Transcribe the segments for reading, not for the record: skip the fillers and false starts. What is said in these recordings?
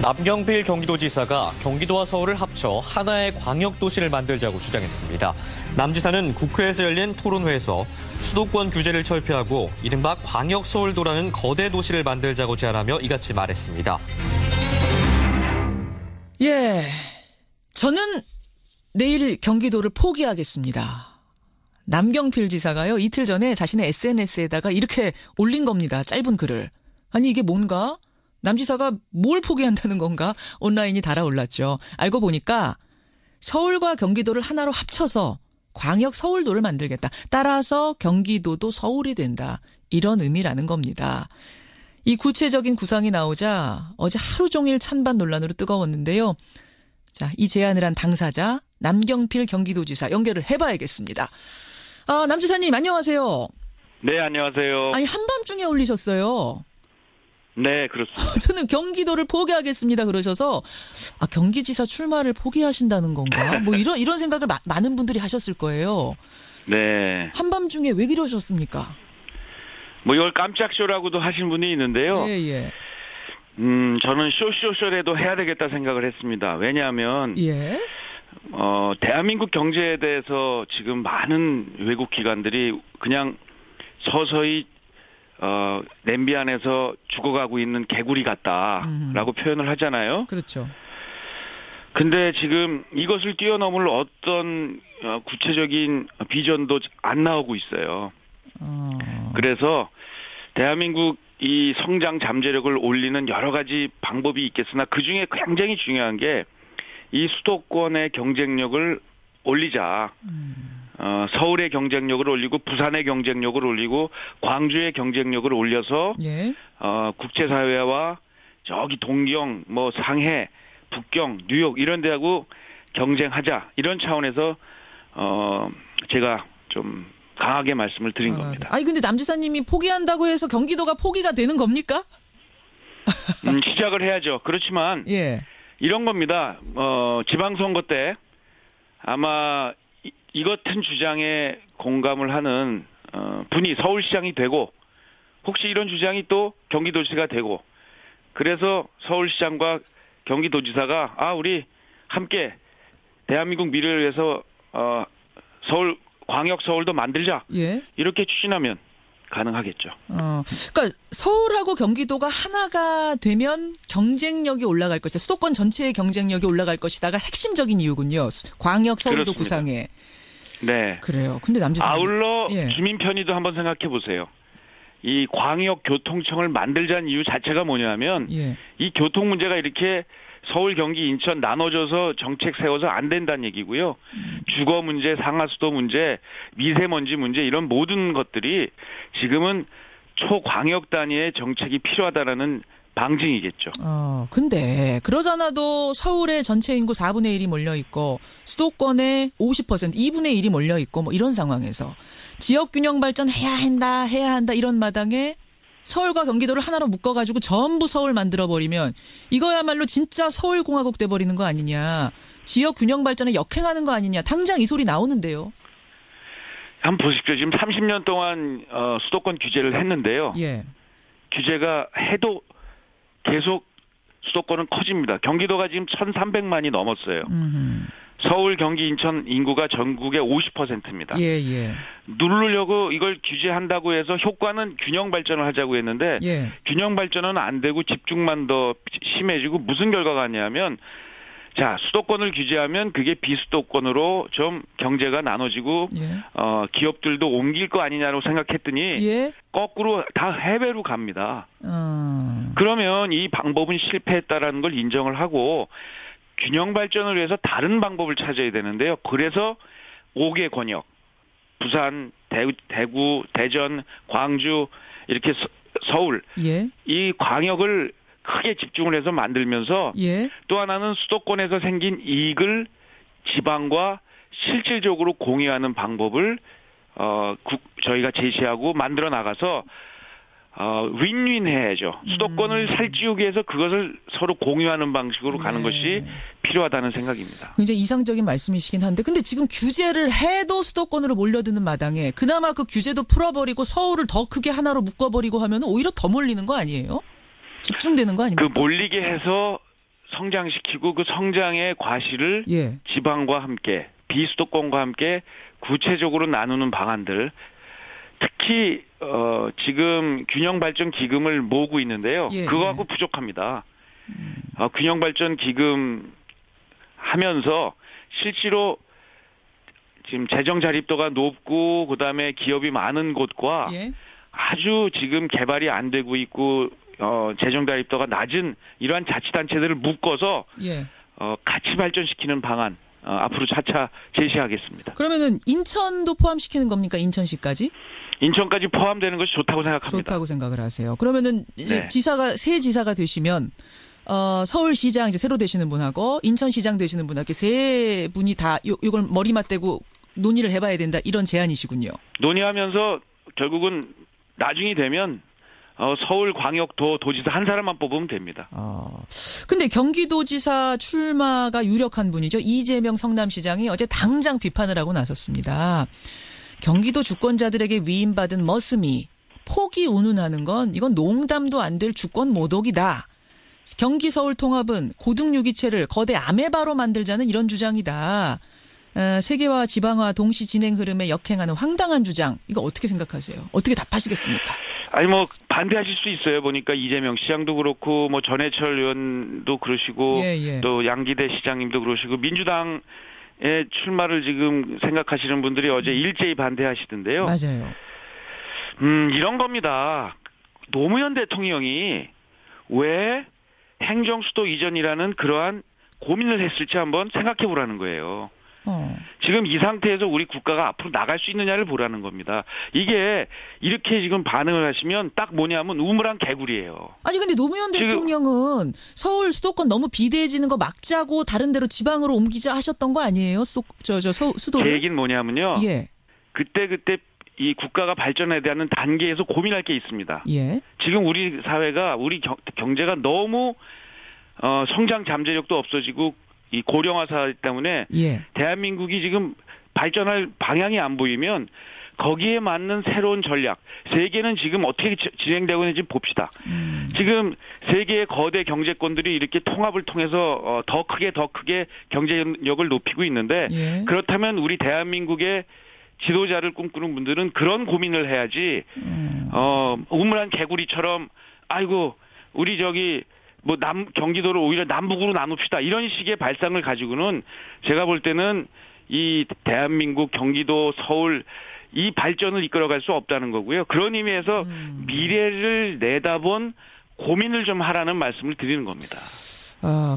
남경필 경기도지사가 경기도와 서울을 합쳐 하나의 광역도시를 만들자고 주장했습니다. 남 지사는 국회에서 열린 토론회에서 수도권 규제를 철폐하고 이른바 광역서울도라는 거대 도시를 만들자고 제안하며 이같이 말했습니다. 예, 저는 내일 경기도를 포기하겠습니다. 남경필 지사가요, 이틀 전에 자신의 SNS에다가 이렇게 올린 겁니다. 짧은 글을. 아니 이게 뭔가? 남 지사가 뭘 포기한다는 건가? 온라인이 달아올랐죠. 알고 보니까 서울과 경기도를 하나로 합쳐서 광역 서울도를 만들겠다. 따라서 경기도도 서울이 된다. 이런 의미라는 겁니다. 이 구체적인 구상이 나오자 어제 하루 종일 찬반 논란으로 뜨거웠는데요. 자, 이 제안을 한 당사자 남경필 경기도지사 연결을 해봐야겠습니다. 남 지사님 안녕하세요. 네, 안녕하세요. 아니 한밤중에 올리셨어요. 네, 그렇습니다. 저는 경기도를 포기하겠습니다 그러셔서 경기지사 출마를 포기하신다는 건가? 뭐 이런 생각을 많은 분들이 하셨을 거예요. 네. 한밤중에 왜 그러셨습니까? 뭐 이걸 깜짝 쇼라고도 하신 분이 있는데요. 예. 저는 쇼라도 해야 되겠다 생각을 했습니다. 왜냐하면 예. 대한민국 경제에 대해서 지금 많은 외국 기관들이 그냥 서서히 냄비 안에서 죽어가고 있는 개구리 같다라고 표현을 하잖아요. 그렇죠. 근데 지금 이것을 뛰어넘을 어떤 구체적인 비전도 안 나오고 있어요. 그래서 대한민국 이 성장 잠재력을 올리는 여러 가지 방법이 있겠으나 그중에 굉장히 중요한 게 이 수도권의 경쟁력을 올리자. 서울의 경쟁력을 올리고 부산의 경쟁력을 올리고 광주의 경쟁력을 올려서 예. 국제사회와 저기 동경, 뭐 상해, 북경, 뉴욕 이런 데하고 경쟁하자 이런 차원에서 제가 좀 강하게 말씀을 드린 겁니다. 아니 근데 남 지사님이 포기한다고 해서 경기도가 포기가 되는 겁니까? 시작을 해야죠. 그렇지만 예. 이런 겁니다. 지방선거 때 아마 이 같은 주장에 공감을 하는 분이 서울시장이 되고 혹시 이런 주장이 또 경기도지사가 되고 그래서 서울시장과 경기도지사가 우리 함께 대한민국 미래를 위해서 서울 광역 서울도 만들자. 예. 이렇게 추진하면 가능하겠죠. 그러니까 서울하고 경기도가 하나가 되면 경쟁력이 올라갈 것이다. 수도권 전체의 경쟁력이 올라갈 것이다가 핵심적인 이유군요. 광역 서울도 그렇습니다. 구상에. 네. 그래요. 근데 남지사님. 아울러 예. 주민 편의도 한번 생각해 보세요. 이 광역교통청을 만들자는 이유 자체가 뭐냐면 예. 이 교통 문제가 이렇게 서울, 경기, 인천 나눠져서 정책 세워서 안 된다는 얘기고요. 주거 문제, 상하수도 문제, 미세먼지 문제 이런 모든 것들이 지금은 초광역 단위의 정책이 필요하다라는 방증이겠죠. 근데 그러잖아도 서울의 전체 인구 4분의 1이 몰려 있고 수도권의 50%, 2분의 1이 몰려 있고 뭐 이런 상황에서 지역 균형 발전 해야 한다 이런 마당에 서울과 경기도를 하나로 묶어가지고 전부 서울 만들어버리면 이거야말로 진짜 서울공화국 돼버리는 거 아니냐. 지역 균형 발전에 역행하는 거 아니냐. 당장 이 소리 나오는데요. 한번 보십시오. 지금 30년 동안 수도권 규제를 했는데요. 예. 규제가 해도 계속 수도권은 커집니다. 경기도가 지금 1,300만이 넘었어요. 서울, 경기, 인천 인구가 전국의 50%입니다. 예. 누르려고 이걸 규제한다고 해서 효과는 균형 발전을 하자고 했는데 예. 균형 발전은 안 되고 집중만 더 심해지고 무슨 결과가 있냐면 자, 수도권을 규제하면 그게 비수도권으로 좀 경제가 나눠지고 예. 기업들도 옮길 거 아니냐고 생각했더니 예. 거꾸로 다 해외로 갑니다. 그러면 이 방법은 실패했다라는 걸 인정을 하고 균형 발전을 위해서 다른 방법을 찾아야 되는데요. 그래서 5개 권역, 부산, 대구, 대전, 광주, 이렇게 서울, 예. 이 광역을 크게 집중을 해서 만들면서 예. 또 하나는 수도권에서 생긴 이익을 지방과 실질적으로 공유하는 방법을 저희가 제시하고 만들어 나가서 윈윈 해야죠. 수도권을 살찌우기 위해서 그것을 서로 공유하는 방식으로 가는 것이 필요하다는 생각입니다. 굉장히 이상적인 말씀이시긴 한데 근데 지금 규제를 해도 수도권으로 몰려드는 마당에 그나마 그 규제도 풀어버리고 서울을 더 크게 하나로 묶어버리고 하면 오히려 더 몰리는 거 아니에요? 집중되는 거 아닙니까? 그 몰리게 해서 성장시키고 그 성장의 과실을 예. 지방과 함께 비수도권과 함께 구체적으로 나누는 방안들 특히 지금 균형발전기금을 모으고 있는데요. 예, 그거하고 부족합니다. 균형발전기금 하면서 실제로 지금 재정 자립도가 높고 그다음에 기업이 많은 곳과 예. 아주 지금 개발이 안 되고 있고 재정 자립도가 낮은 이러한 자치단체들을 묶어서 예. 같이 발전시키는 방안 앞으로 차차 제시하겠습니다. 그러면은 인천도 포함시키는 겁니까? 인천시까지? 인천까지 포함되는 것이 좋다고 생각합니다. 좋다고 생각을 하세요. 그러면은 이제 네. 새 지사가 되시면 서울시장 이제 새로 되시는 분하고 인천시장 되시는 분하고 세 분이 다 이걸 머리 맞대고 논의를 해봐야 된다 이런 제안이시군요. 논의하면서 결국은 나중이 되면 서울광역도 도지사 한 사람만 뽑으면 됩니다. 근데 경기도지사 출마가 유력한 분이죠. 이재명 성남시장이 어제 당장 비판을 하고 나섰습니다. 경기도 주권자들에게 위임받은 머슴이 포기 운운하는 건 이건 농담도 안 될 주권 모독이다. 경기 서울 통합은 고등 유기체를 거대 아메바로 만들자는 이런 주장이다. 세계화 지방화 동시 진행 흐름에 역행하는 황당한 주장. 이거 어떻게 생각하세요? 어떻게 답하시겠습니까? 아니 뭐 반대하실 수 있어요. 보니까 이재명 시장도 그렇고 뭐 전해철 의원도 그러시고 예. 또 양기대 시장님도 그러시고 민주당의 출마를 지금 생각하시는 분들이 어제 일제히 반대하시던데요. 맞아요. 이런 겁니다. 노무현 대통령이 왜 행정수도 이전이라는 그러한 고민을 했을지 한번 생각해 보라는 거예요. 지금 이 상태에서 우리 국가가 앞으로 나갈 수 있느냐를 보라는 겁니다. 이게 이렇게 지금 반응을 하시면 딱 뭐냐면 우물안 개구리예요. 아니 근데 노무현 대통령은 서울 수도권 너무 비대해지는 거 막자고 다른 데로 지방으로 옮기자 하셨던 거 아니에요? 수도를? 제 얘기는 뭐냐면요. 예. 그때 이 국가가 발전에 대한 단계에서 고민할 게 있습니다. 예. 지금 우리 사회가 우리 경제가 너무 성장 잠재력도 없어지고 이 고령화 사회 때문에 예. 대한민국이 지금 발전할 방향이 안 보이면 거기에 맞는 새로운 전략. 세계는 지금 어떻게 진행되고 있는지 봅시다. 지금 세계의 거대 경제권들이 이렇게 통합을 통해서 더 크게 경제력을 높이고 있는데 예. 그렇다면 우리 대한민국의 지도자를 꿈꾸는 분들은 그런 고민을 해야지 우물안 개구리처럼 아이고 우리 뭐 경기도를 오히려 남북으로 나눕시다 이런 식의 발상을 가지고는 제가 볼 때는 이 대한민국 경기도 서울 이 발전을 이끌어갈 수 없다는 거고요. 그런 의미에서 미래를 내다본 고민을 좀 하라는 말씀을 드리는 겁니다.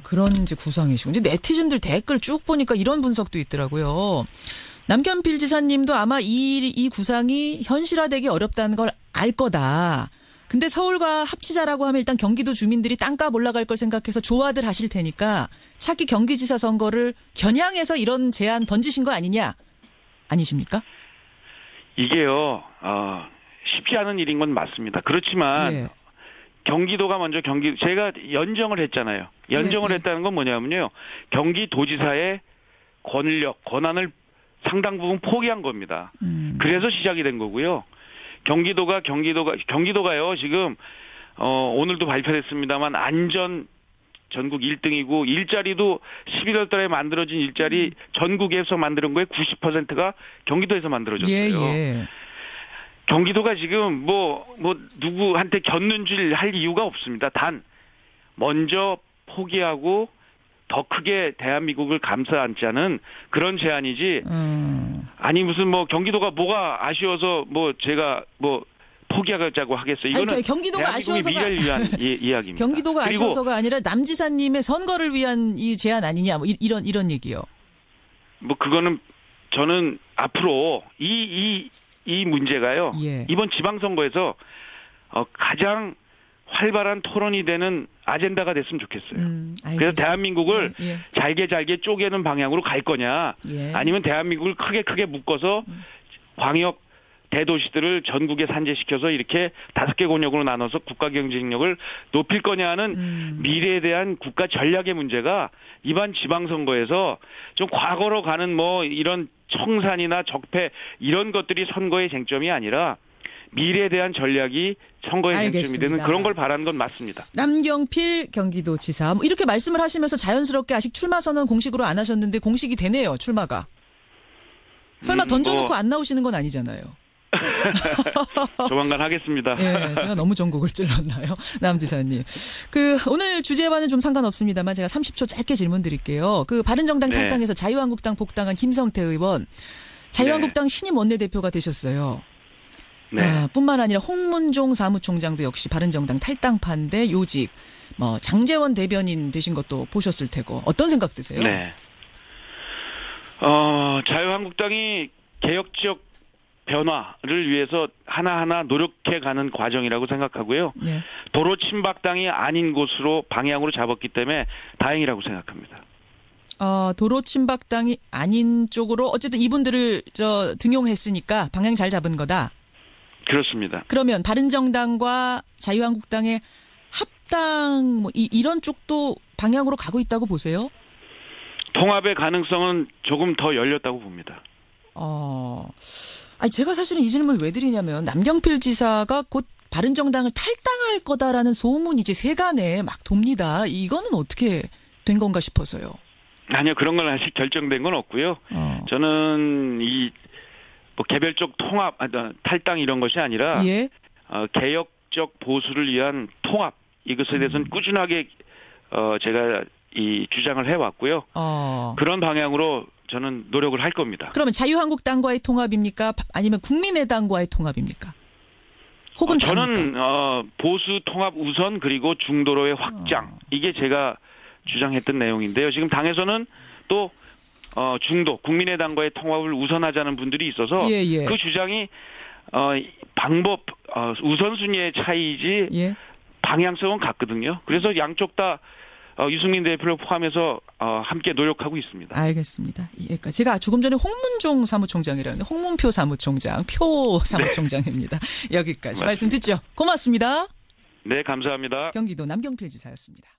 그런 이제 구상이시고 이제 네티즌들 댓글 쭉 보니까 이런 분석도 있더라고요. 남경필 지사님도 아마 이 구상이 현실화되기 어렵다는 걸 알 거다. 근데 서울과 합치자라고 하면 일단 경기도 주민들이 땅값 올라갈 걸 생각해서 좋아들 하실 테니까 차기 경기지사 선거를 겨냥해서 이런 제안 던지신 거 아니냐? 아니십니까? 이게요. 쉽지 않은 일인 건 맞습니다. 그렇지만 예. 경기도가 먼저 제가 연정을 했잖아요. 연정을 예. 했다는 건 뭐냐면요. 경기도지사의 권한을 상당 부분 포기한 겁니다. 그래서 시작이 된 거고요. 경기도가요, 지금, 오늘도 발표됐습니다만, 안전 전국 1등이고, 일자리도 11월 달에 만들어진 일자리 전국에서 만드는 거에 90%가 경기도에서 만들어졌어요. 예. 경기도가 지금 누구한테 곁눈질 할 이유가 없습니다. 단, 먼저 포기하고, 더 크게 대한민국을 감싸 안자는 그런 제안이지. 아니 무슨 경기도가 뭐가 아쉬워서 제가 포기하자고 하겠어요. 이거는 아니, 경기도가 대한민국의 미래를 위한 이야기입니다. 경기도가 아쉬워서가 아니라 남 지사님의 선거를 위한 이 제안 아니냐 이런 얘기요. 그거는 저는 앞으로 이 문제가요. 예. 이번 지방선거에서 가장 활발한 토론이 되는 아젠다가 됐으면 좋겠어요. 그래서 대한민국을 잘게 쪼개는 방향으로 갈 거냐 아니면 대한민국을 크게 묶어서 광역 대도시들을 전국에 산재시켜서 이렇게 5개 권역으로 나눠서 국가 경쟁력을 높일 거냐는 미래에 대한 국가 전략의 문제가 이번 지방선거에서 좀 과거로 가는 이런 청산이나 적폐 이런 것들이 선거의 쟁점이 아니라 미래에 대한 전략이 선거에 쟁점이 알겠습니다. 되는 그런 걸 바라는 건 맞습니다. 남경필 경기도지사 뭐 이렇게 말씀을 하시면서 자연스럽게 아직 출마 선언 공식으로 안 하셨는데 공식이 되네요. 출마가. 설마 던져놓고 안 나오시는 건 아니잖아요. 조만간 하겠습니다. 예, 제가 너무 전곡을 찔렀나요? 남 지사님. 오늘 주제와는 좀 상관없습니다만 제가 30초 짧게 질문 드릴게요. 바른정당 네. 탈당에서 자유한국당 복당한 김성태 의원. 자유한국당 신임 원내대표가 되셨어요. 네. 뿐만 아니라 홍문종 사무총장도 역시 바른정당 탈당파인데 요직. 장제원 대변인 되신 것도 보셨을 테고. 어떤 생각 드세요? 네. 자유한국당이 개혁적 변화를 위해서 하나하나 노력해가는 과정이라고 생각하고요. 예. 도로 침박당이 아닌 곳으로 방향으로 잡았기 때문에 다행이라고 생각합니다. 도로 침박당이 아닌 쪽으로 어쨌든 이분들을 등용했으니까 방향 잘 잡은 거다. 그렇습니다. 그러면 바른정당과 자유한국당의 합당 이런 쪽도 방향으로 가고 있다고 보세요? 통합의 가능성은 조금 더 열렸다고 봅니다. 제가 사실은 이 질문을 왜 드리냐면 남경필 지사가 곧 바른정당을 탈당할 거다라는 소문이 이제 세간에 막 돕니다. 이거는 어떻게 된 건가 싶어서요. 아니요, 그런 건 아직 결정된 건 없고요. 저는 개별적 통합, 탈당 이런 것이 아니라 예. 개혁적 보수를 위한 통합 이것에 대해서는 꾸준하게 제가 이 주장을 해왔고요. 그런 방향으로 저는 노력을 할 겁니다. 그러면 자유한국당과의 통합입니까? 아니면 국민의당과의 통합입니까? 혹은 저는 보수 통합 우선 그리고 중도로의 확장 이게 제가 주장했던 내용인데요. 지금 당에서는 또 중도 국민의당과의 통합을 우선하자는 분들이 있어서 예. 그 주장이 방법 우선순위의 차이이지 예. 방향성은 같거든요. 그래서 양쪽 다 유승민 대표를 포함해서 함께 노력하고 있습니다. 알겠습니다. 예, 제가 조금 전에 홍문종 사무총장이라는데 홍문표 사무총장, 표 사무총장입니다. 네. 여기까지 맞습니다. 말씀 듣죠. 고맙습니다. 네, 감사합니다. 경기도 남경필 지사였습니다.